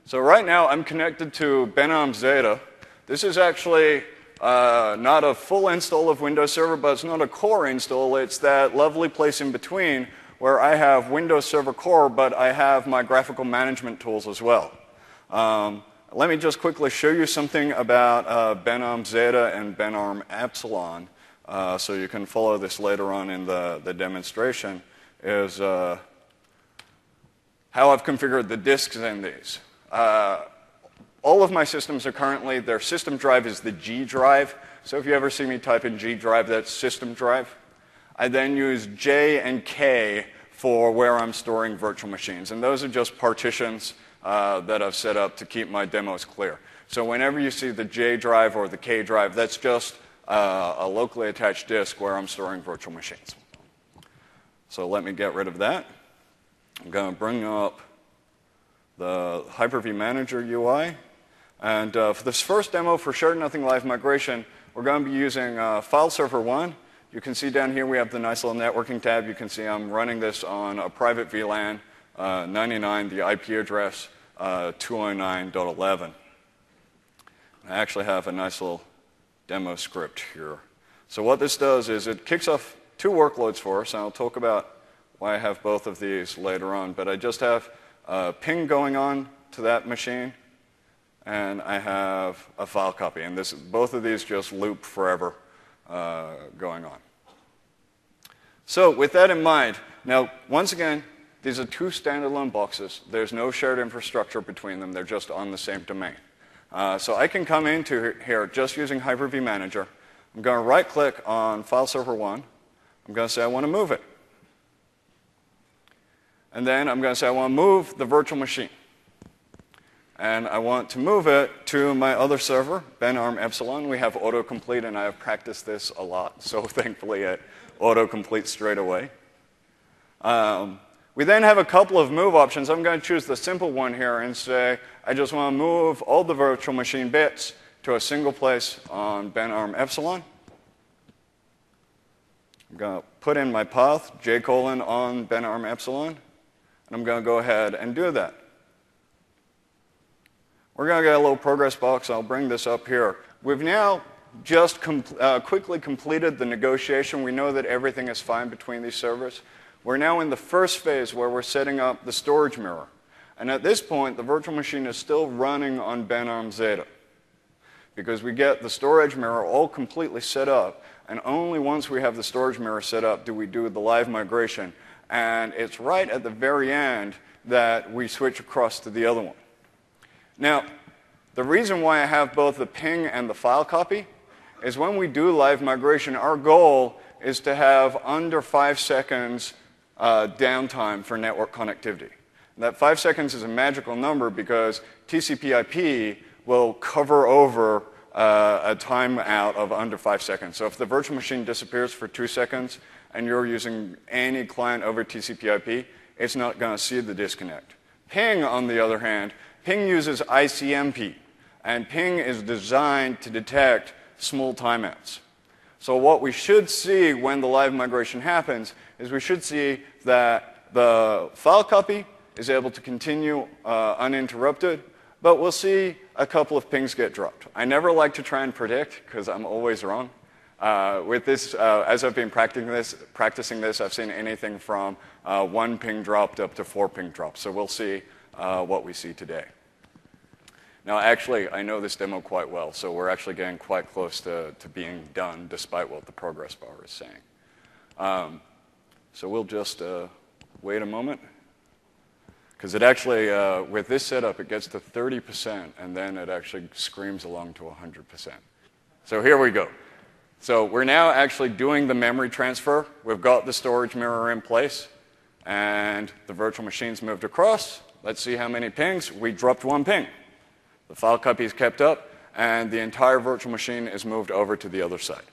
So right now I'm connected to vMotion Zeta. This is actually not a full install of Windows Server, but it's not a core install. It's that lovely place in between where I have Windows Server Core, but I have my graphical management tools as well. Let me just quickly show you something about vMotion Zeta and vMotion Epsilon, so you can follow this later on in the demonstration, is how I've configured the disks in these. All of my systems are currently, their system drive is the G drive. So if you ever see me type in G drive, that's system drive. I then use J and K for where I'm storing virtual machines. And those are just partitions that I've set up to keep my demos clear. So whenever you see the J drive or the K drive, that's just a locally attached disk where I'm storing virtual machines. So let me get rid of that. I'm going to bring up the Hyper-V Manager UI. And for this first demo for Shared Nothing Live Migration, we're going to be using File Server 1. You can see down here we have the nice little networking tab. You can see I'm running this on a private VLAN 99, the IP address 209.11. I actually have a nice little demo script here. So what this does is it kicks off two workloads for us, and I'll talk about why I have both of these later on. But I just have ping going on to that machine, and I have a file copy. And both of these just loop forever going on. So with that in mind, now once again, these are two standalone boxes. There's no shared infrastructure between them. They're just on the same domain. So I can come into here just using Hyper-V Manager. I'm going to right-click on File Server 1. I'm going to say I want to move it. And then I'm going to say I want to move the virtual machine. And I want to move it to my other server, vMotion Epsilon. We have autocomplete, and I have practiced this a lot. So thankfully, it autocompletes straight away. We then have a couple of move options. I'm going to choose the simple one here and say I just want to move all the virtual machine bits to a single place on vMotion Epsilon. I'm going to put in my path, j: on vMotion Epsilon. And I'm going to go ahead and do that. We're going to get a little progress box. I'll bring this up here. We've now just quickly completed the negotiation. We know that everything is fine between these servers. We're now in the first phase where we're setting up the storage mirror. And at this point, the virtual machine is still running on vMotion Zeta, because we get the storage mirror all completely set up. And only once we have the storage mirror set up do we do the live migration. And it's right at the very end that we switch across to the other one. Now, the reason why I have both the ping and the file copy is when we do live migration, our goal is to have under 5 seconds downtime for network connectivity. And that 5 seconds is a magical number because TCP/IP will cover over a timeout of under 5 seconds. So if the virtual machine disappears for 2 seconds and you're using any client over TCP/IP, it's not going to see the disconnect. Ping, on the other hand, ping uses ICMP, and ping is designed to detect small timeouts. So what we should see when the live migration happens is we should see that the file copy is able to continue uninterrupted, but we'll see a couple of pings get dropped. I never like to try and predict because I'm always wrong. With this, as I've been practicing this, I've seen anything from 1 ping dropped up to 4 ping drops. So we'll see what we see today. Now, actually, I know this demo quite well, so we're actually getting quite close to being done, despite what the progress bar is saying. So we'll just wait a moment. Because it actually, with this setup, it gets to 30%, and then it actually screams along to 100%. So here we go. So we're now actually doing the memory transfer. We've got the storage mirror in place, and the virtual machine's moved across. Let's see how many pings. We dropped 1 ping. The file copy is kept up, and the entire virtual machine is moved over to the other side.